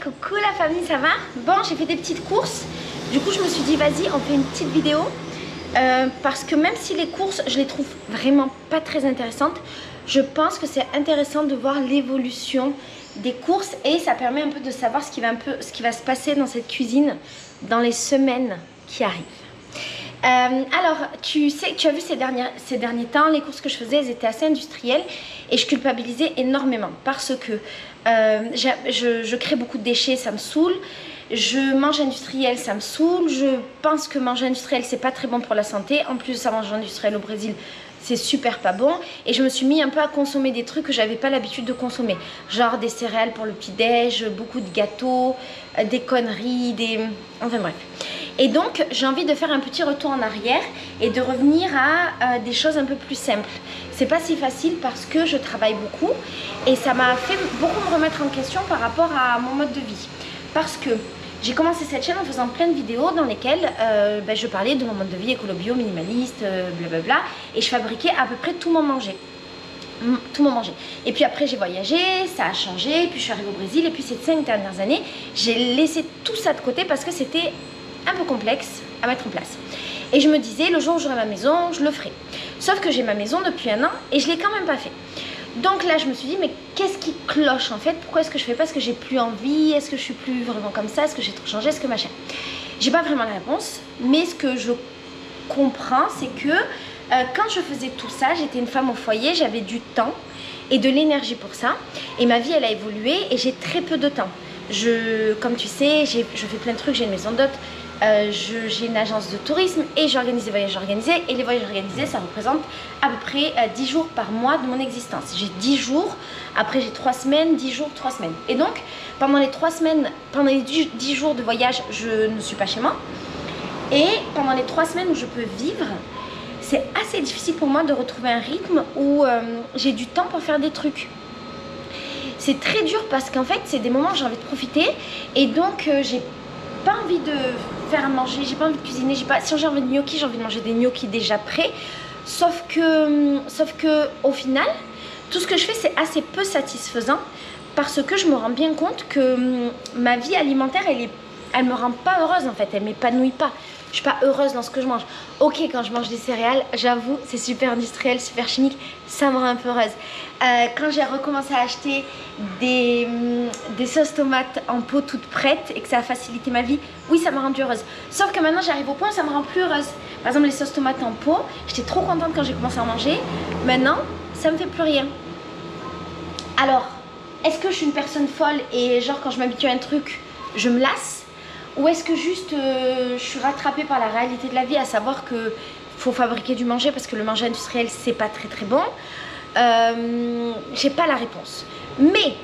coucou la famille, ça va? Bon, j'ai fait des petites courses. Du coup, je me suis dit, vas-y, on fait une petite vidéo. Parce que même si les courses, je les trouve vraiment pas très intéressantes, je pense que c'est intéressant de voir l'évolution des courses. Et ça permet un peu de savoir ce qui va se passer dans cette cuisine dans les semaines qui arrivent. Alors, tu as vu ces derniers temps, les courses que je faisais, elles étaient assez industrielles et je culpabilisais énormément parce que je crée beaucoup de déchets, ça me saoule. Je mange industriel, ça me saoule. Je pense que manger industriel, c'est pas très bon pour la santé. En plus de ça, manger industriel au Brésil, c'est super pas bon. Et je me suis mis un peu à consommer des trucs que j'avais pas l'habitude de consommer. Genre des céréales pour le petit-déj, beaucoup de gâteaux, des conneries, enfin bref. Et donc, j'ai envie de faire un petit retour en arrière et de revenir à des choses un peu plus simples. C'est pas si facile parce que je travaille beaucoup et ça m'a fait beaucoup me remettre en question par rapport à mon mode de vie. Parce que j'ai commencé cette chaîne en faisant plein de vidéos dans lesquelles je parlais de mon mode de vie écolo-bio, minimaliste, blablabla. Et je fabriquais à peu près tout mon manger. Et puis après j'ai voyagé, ça a changé, puis je suis arrivée au Brésil. Et puis ces 5 dernières années, j'ai laissé tout ça de côté parce que c'était un peu complexe à mettre en place. Et je me disais, le jour où j'aurai ma maison, je le ferai. Sauf que j'ai ma maison depuis 1 an et je ne l'ai quand même pas fait. Donc là, je me suis dit, mais qu'est-ce qui cloche en fait? Pourquoi est-ce que je fais pas? Est-ce que j'ai plus envie? Est-ce que je suis plus vraiment comme ça? Est-ce que j'ai trop changé? Est-ce que machin? J'ai pas vraiment la réponse, mais ce que je comprends, c'est que quand je faisais tout ça, j'étais une femme au foyer, j'avais du temps et de l'énergie pour ça. Et ma vie, elle a évolué et j'ai très peu de temps. Comme tu sais, je fais plein de trucs, j'ai une maison d'hôte. J'ai une agence de tourisme et j'organise des voyages organisés. Et les voyages organisés, ça représente à peu près 10 jours par mois de mon existence. J'ai 10 jours, après j'ai 3 semaines, 10 jours, 3 semaines. Et donc, pendant les 3 semaines, pendant les 10 jours de voyage, je ne suis pas chez moi. Et pendant les 3 semaines où je peux vivre, c'est assez difficile pour moi de retrouver un rythme où j'ai du temps pour faire des trucs. C'est très dur parce qu'en fait, c'est des moments où j'ai envie de profiter. Et donc, j'ai pas envie de faire à manger, j'ai pas envie de cuisiner, si j'ai envie de gnocchi, j'ai envie de manger des gnocchis déjà prêts. Sauf que au final, tout ce que je fais, c'est assez peu satisfaisant parce que je me rends bien compte que ma vie alimentaire, elle me rend pas heureuse en fait, elle m'épanouit pas. Je suis pas heureuse dans ce que je mange. Ok, quand je mange des céréales, j'avoue, c'est super industriel, super chimique, ça me rend un peu heureuse. Quand j'ai recommencé à acheter des sauces tomates en pot toutes prêtes et que ça a facilité ma vie, oui, ça m'a rendue heureuse. Sauf que maintenant, j'arrive au point où ça me rend plus heureuse. Par exemple, les sauces tomates en pot, j'étais trop contente quand j'ai commencé à en manger. Maintenant, ça me fait plus rien. Alors, est-ce que je suis une personne folle et genre quand je m'habitue à un truc, je me lasse? Ou est-ce que juste je suis rattrapée par la réalité de la vie, à savoir qu'il faut fabriquer du manger parce que le manger industriel c'est pas très très bon. J'ai pas la réponse. Mais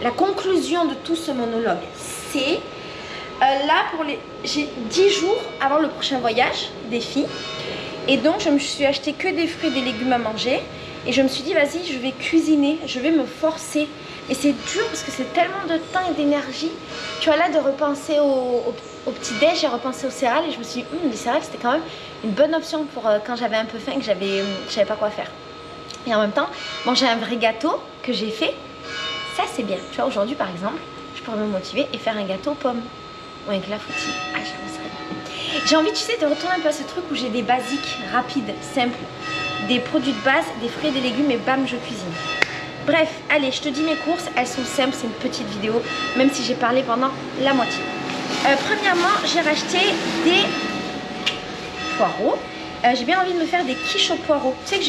la conclusion de tout ce monologue, c'est j'ai 10 jours avant le prochain voyage des filles. Et donc je me suis acheté que des fruits et des légumes à manger. Et je me suis dit, vas-y, je vais cuisiner, je vais me forcer. Et c'est dur parce que c'est tellement de temps et d'énergie. Tu vois, là, de repenser au petit-déj, j'ai repensé aux céréales et je me suis dit, les céréales, c'était quand même une bonne option pour quand j'avais un peu faim et que je savais pas quoi faire. Et en même temps, manger un vrai gâteau que j'ai fait, ça, c'est bien. Tu vois, aujourd'hui, par exemple, je pourrais me motiver et faire un gâteau aux pommes ou un clafoutis. Ah, j'avoue, ça serait bien. J'ai envie, tu sais, de retourner un peu à ce truc où j'ai des basiques, rapides, simples, des produits de base, des fruits et des légumes et bam, je cuisine. Bref, allez, je te dis mes courses, elles sont simples, c'est une petite vidéo, même si j'ai parlé pendant la moitié. Premièrement, j'ai racheté des poireaux. J'ai bien envie de me faire des quiches aux poireaux. Tu sais que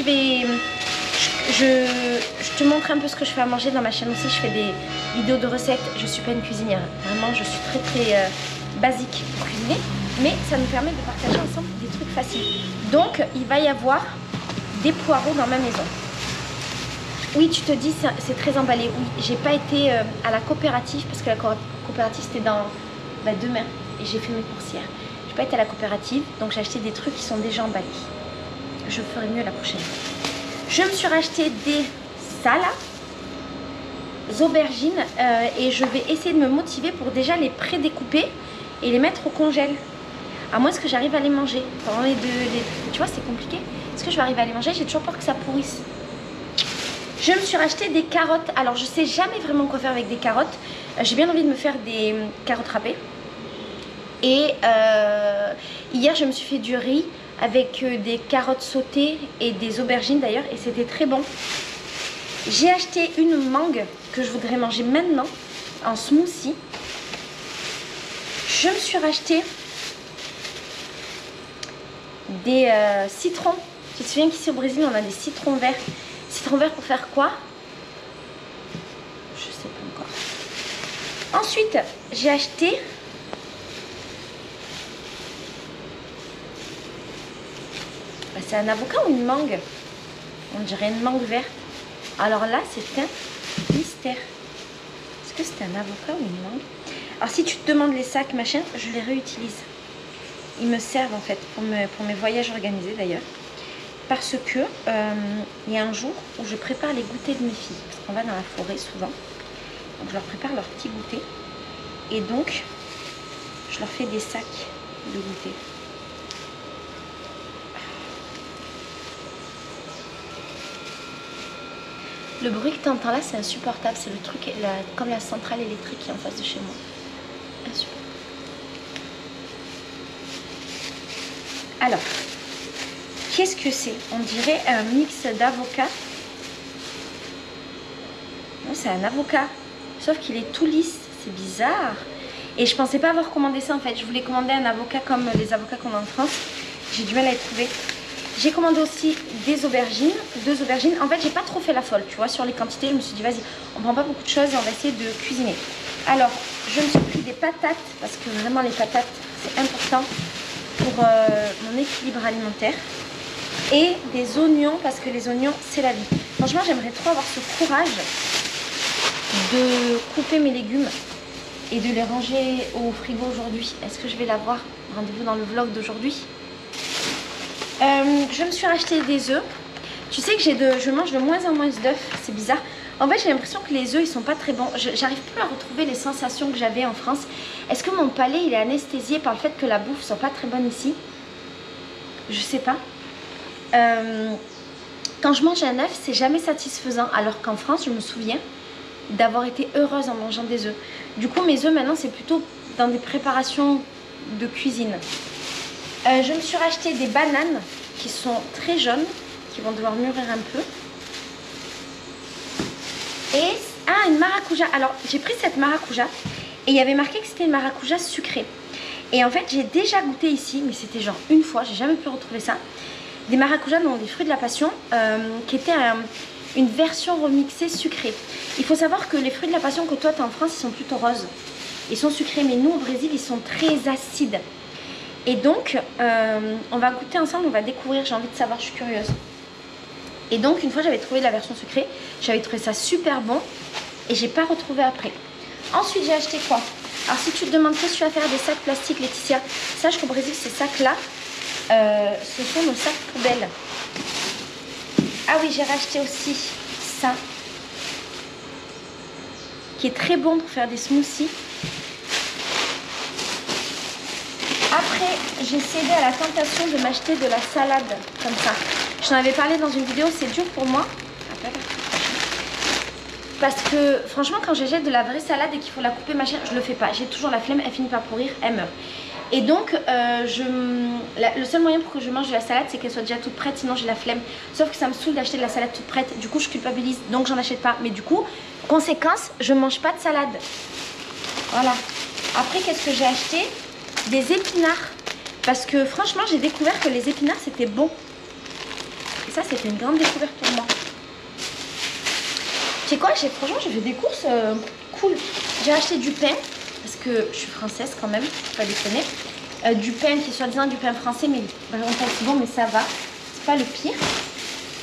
je te montre un peu ce que je fais à manger dans ma chaîne aussi. Je fais des vidéos de recettes. Je suis pas une cuisinière. Vraiment, je suis très très basique pour cuisiner. Mais ça nous permet de partager ensemble des trucs faciles. Donc, il va y avoir des poireaux dans ma maison. Oui, tu te dis, c'est très emballé. Oui, j'ai pas été à la coopérative parce que la coopérative c'était dans demain et j'ai fait mes courses hier. J'ai pas été à la coopérative, donc j'ai acheté des trucs qui sont déjà emballés. Je ferai mieux la prochaine fois. Je me suis racheté des salades, aubergines et je vais essayer de me motiver pour déjà les pré-découper et les mettre au congèle. À moins que j'arrive à les manger. Pendant tu vois, c'est compliqué. Est-ce que je vais arriver à les manger? J'ai toujours peur que ça pourrisse. Je me suis racheté des carottes. Alors, je sais jamais vraiment quoi faire avec des carottes. J'ai bien envie de me faire des carottes râpées. Et hier je me suis fait du riz avec des carottes sautées et des aubergines d'ailleurs, et c'était très bon. J'ai acheté une mangue que je voudrais manger maintenant en smoothie. Je me suis racheté des citrons. Tu te souviens qu'ici au Brésil on a des citrons verts. Citrons verts pour faire quoi? Je sais pas encore. Ensuite j'ai acheté c'est un avocat ou une mangue? On dirait une mangue verte. Alors là c'est un mystère. Est-ce que c'est un avocat ou une mangue? Alors si tu te demandes les sacs machin, je les réutilise. Ils me servent en fait pour mes voyages organisés d'ailleurs. Parce que il y a un jour où je prépare les goûters de mes filles. Parce qu'on va dans la forêt souvent. Donc je leur prépare leur petit goûter. Et donc je leur fais des sacs de goûter. Le bruit que tu entends là, c'est insupportable. C'est le truc, comme la centrale électrique qui est en face de chez moi. Insupportable. Alors, qu'est-ce que c'est? On dirait un mix d'avocat. Non, c'est un avocat. Sauf qu'il est tout lisse. C'est bizarre. Et je pensais pas avoir commandé ça en fait. Je voulais commander un avocat comme les avocats qu'on a en France. J'ai du mal à les trouver. J'ai commandé aussi des aubergines, 2 aubergines. En fait, j'ai pas trop fait la folle, tu vois, sur les quantités. Je me suis dit, vas-y, on prend pas beaucoup de choses et on va essayer de cuisiner. Alors, je me suis pris des patates, parce que vraiment, les patates, c'est important pour mon équilibre alimentaire. Et des oignons, parce que les oignons, c'est la vie. Franchement, j'aimerais trop avoir ce courage de couper mes légumes et de les ranger au frigo aujourd'hui. Est-ce que je vais l'avoir? Rendez-vous dans le vlog d'aujourd'hui. Je me suis racheté des œufs. Tu sais que je mange de moins en moins d'œufs, c'est bizarre. En fait, j'ai l'impression que les œufs, ils sont pas très bons. J'arrive plus à retrouver les sensations que j'avais en France. Est-ce que mon palais, il est anesthésié par le fait que la bouffe soit pas très bonne ici? Je sais pas. Quand je mange un œuf, c'est jamais satisfaisant. Alors qu'en France, je me souviens d'avoir été heureuse en mangeant des œufs. Du coup, mes œufs, maintenant, c'est plutôt dans des préparations de cuisine. Je me suis racheté des bananes qui sont très jaunes, qui vont devoir mûrir un peu. Et une maracuja. Alors j'ai pris cette maracuja et il y avait marqué que c'était une maracuja sucrée. Et en fait j'ai déjà goûté ici, mais c'était genre une fois, j'ai jamais pu retrouver ça. Des maracujas, donc des fruits de la passion, qui étaient une version remixée sucrée. Il faut savoir que les fruits de la passion que toi tu as en France, ils sont plutôt roses. Ils sont sucrés, mais nous au Brésil, ils sont très acides. Et donc, on va goûter ensemble, on va découvrir, j'ai envie de savoir, je suis curieuse. Et donc, une fois, j'avais trouvé la version sucrée, j'avais trouvé ça super bon et j'ai pas retrouvé après. Ensuite, j'ai acheté quoi? Alors, si tu te demandes qu'est-ce que tu vas faire des sacs plastiques, Laetitia, sache qu'au Brésil, ces sacs-là, ce sont nos sacs poubelles. Ah oui, j'ai racheté aussi ça, qui est très bon pour faire des smoothies. Après, j'ai cédé à la tentation de m'acheter de la salade comme ça. J'en avais parlé dans une vidéo, c'est dur pour moi. Parce que franchement, quand j'achète de la vraie salade et qu'il faut la couper machin, je le fais pas. J'ai toujours la flemme, elle finit par pourrir, elle meurt. Et donc, le seul moyen pour que je mange de la salade, c'est qu'elle soit déjà toute prête, sinon j'ai la flemme. Sauf que ça me saoule d'acheter de la salade toute prête. Du coup, je culpabilise, donc j'en achète pas. Mais du coup, conséquence, je mange pas de salade. Voilà. Après, qu'est-ce que j'ai acheté? Des épinards, parce que franchement j'ai découvert que les épinards c'était bon et ça c'était une grande découverte pour moi. Tu sais quoi, franchement j'ai fait des courses cool. J'ai acheté du pain parce que je suis française quand même, faut pas déconner. Du pain qui est soi-disant du pain français, mais vraiment pas aussi bon, mais ça va, c'est pas le pire.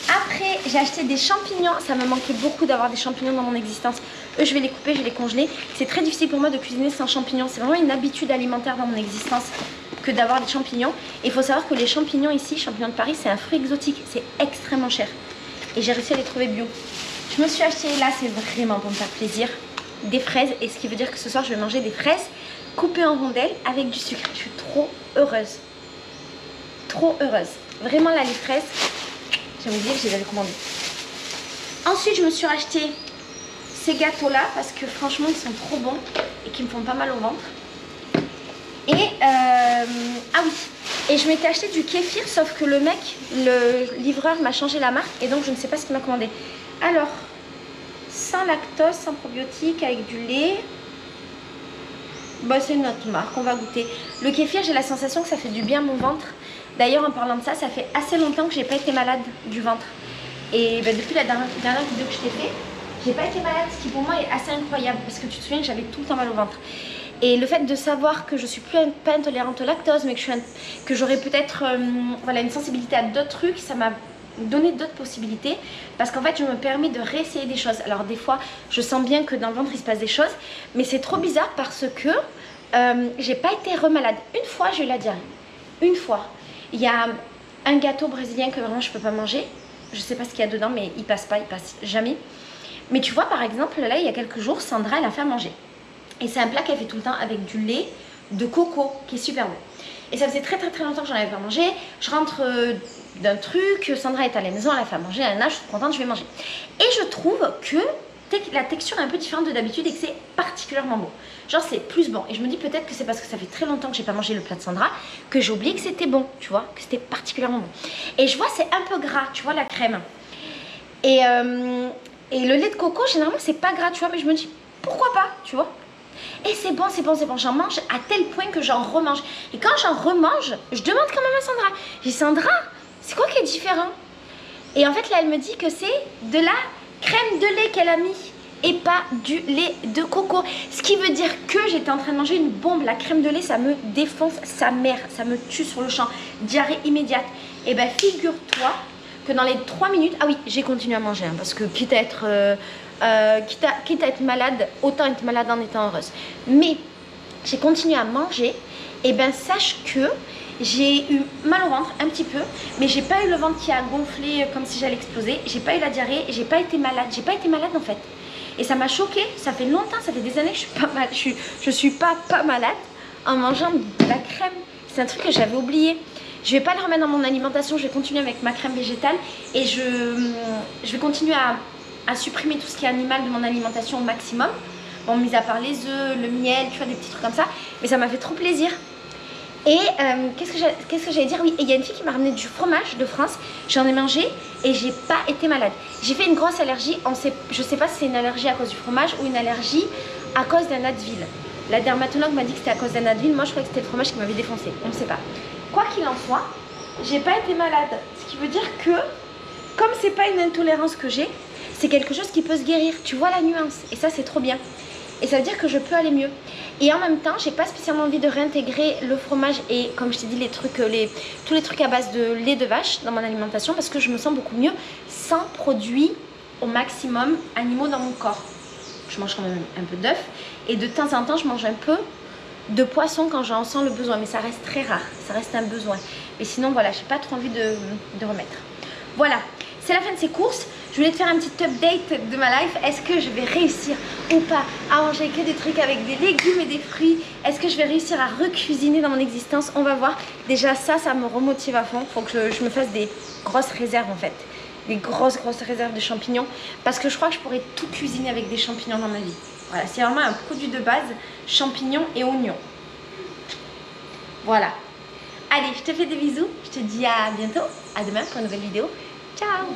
Après j'ai acheté des champignons, ça me manquait beaucoup d'avoir des champignons dans mon existence. Eux je vais les couper, je vais les congeler. C'est très difficile pour moi de cuisiner sans champignons, c'est vraiment une habitude alimentaire dans mon existence que d'avoir des champignons. Et il faut savoir que les champignons ici, champignons de Paris, c'est un fruit exotique, c'est extrêmement cher. Et j'ai réussi à les trouver bio. Je me suis acheté, là c'est vraiment pour me faire plaisir, des fraises. Et ce qui veut dire que ce soir je vais manger des fraises coupées en rondelles avec du sucre. Je suis trop heureuse. Trop heureuse. Vraiment là les fraises, j'ai envie de dire que je les avais commandées. Ensuite je me suis racheté ces gâteaux-là parce que franchement, ils sont trop bons et qui me font pas mal au ventre. Et ah oui, et je m'étais acheté du kéfir, sauf que le mec, le livreur m'a changé la marque et donc je ne sais pas ce qu'il m'a commandé. Alors, sans lactose, sans probiotiques, avec du lait. Bah, c'est une autre marque, on va goûter. Le kéfir, j'ai la sensation que ça fait du bien à mon ventre. D'ailleurs, en parlant de ça, ça fait assez longtemps que j'ai pas été malade du ventre. Et bah, depuis la dernière vidéo que je t'ai fait, j'ai pas été malade, ce qui pour moi est assez incroyable parce que tu te souviens que j'avais tout le temps mal au ventre. Et le fait de savoir que je suis pas intolérante au lactose, mais que j'aurais peut-être voilà, une sensibilité à d'autres trucs, ça m'a donné d'autres possibilités parce qu'en fait je me permets de réessayer des choses. Alors des fois je sens bien que dans le ventre il se passe des choses, mais c'est trop bizarre parce que j'ai pas été remalade. Une fois j'ai eu la diarrhée, une fois. Il y a un gâteau brésilien que vraiment je peux pas manger, je sais pas ce qu'il y a dedans mais il passe jamais. Mais tu vois par exemple là il y a quelques jours Sandra elle a fait à manger et c'est un plat qu'elle fait tout le temps avec du lait de coco qui est super bon. Et ça faisait très longtemps que j'en avais pas mangé. Je rentre d'un truc, Sandra est à la maison, elle a fait à manger, je suis contente, je vais manger. Et je trouve que la texture est un peu différente de d'habitude et que c'est particulièrement bon. Genre c'est plus bon. Et je me dis peut-être que c'est parce que ça fait très longtemps que j'ai pas mangé le plat de Sandra que j'ai oublié que c'était bon, tu vois, que c'était particulièrement bon. Et je vois c'est un peu gras, tu vois, la crème. Et le lait de coco, généralement c'est pas gras, tu vois, mais je me dis pourquoi pas, tu vois. Et c'est bon, c'est bon, c'est bon. J'en mange à tel point que j'en remange. Et quand j'en remange, je demande quand même à Sandra. Je dis Sandra, c'est quoi qui est différent? Et en fait là, elle me dit que c'est de la crème de lait qu'elle a mis et pas du lait de coco. Ce qui veut dire que j'étais en train de manger une bombe. La crème de lait, ça me défonce sa mère. Ça me tue sur le champ. Diarrhée immédiate. Et ben figure-toi que dans les 3 minutes... Ah oui, j'ai continué à manger hein, parce que quitte à être... quitte à être malade, autant être malade en étant heureuse. Mais j'ai continué à manger. Et ben sache que j'ai eu mal au ventre un petit peu, mais j'ai pas eu le ventre qui a gonflé comme si j'allais exploser. J'ai pas eu la diarrhée, j'ai pas été malade. J'ai pas été malade en fait. Et ça m'a choquée. Ça fait longtemps, ça fait des années que je suis pas malade. Je suis pas malade en mangeant de la crème. C'est un truc que j'avais oublié. Je vais pas le remettre dans mon alimentation. Je vais continuer avec ma crème végétale et je vais continuer à supprimer tout ce qui est animal de mon alimentation au maximum. Bon, mis à part les œufs, le miel, tu vois, des petits trucs comme ça. Mais ça m'a fait trop plaisir. Et qu'est-ce que j'allais dire? Oui, il y a une fille qui m'a ramené du fromage de France. J'en ai mangé et j'ai pas été malade. J'ai fait une grosse allergie. Je sais pas si c'est une allergie à cause du fromage ou une allergie à cause d'un Advil. La dermatologue m'a dit que c'était à cause d'un Advil. Moi, je croyais que c'était le fromage qui m'avait défoncé. On ne sait pas. Quoi qu'il en soit, j'ai pas été malade. Ce qui veut dire que, comme c'est pas une intolérance que j'ai, c'est quelque chose qui peut se guérir. Tu vois la nuance. Et ça, c'est trop bien. Et ça veut dire que je peux aller mieux. Et en même temps, j'ai pas spécialement envie de réintégrer le fromage et, comme je t'ai dit, tous les trucs à base de lait de vache dans mon alimentation parce que je me sens beaucoup mieux sans produits au maximum animaux dans mon corps. Je mange quand même un peu d'œuf et de temps en temps, je mange un peu de poisson quand j'en sens le besoin. Mais ça reste très rare, ça reste un besoin. Et sinon, voilà, j'ai pas trop envie de remettre. Voilà, c'est la fin de ces courses. Je voulais te faire un petit update de ma life. Est-ce que je vais réussir ou pas à manger que des trucs avec des légumes et des fruits? Est-ce que je vais réussir à recuisiner dans mon existence? On va voir. Déjà ça me remotive à fond. Il faut que je me fasse des grosses réserves en fait. Des grosses réserves de champignons. Parce que je crois que je pourrais tout cuisiner avec des champignons dans ma vie. Voilà, c'est vraiment un produit de base. Champignons et oignons. Voilà. Allez, je te fais des bisous. Je te dis à bientôt. À demain pour une nouvelle vidéo. Ciao!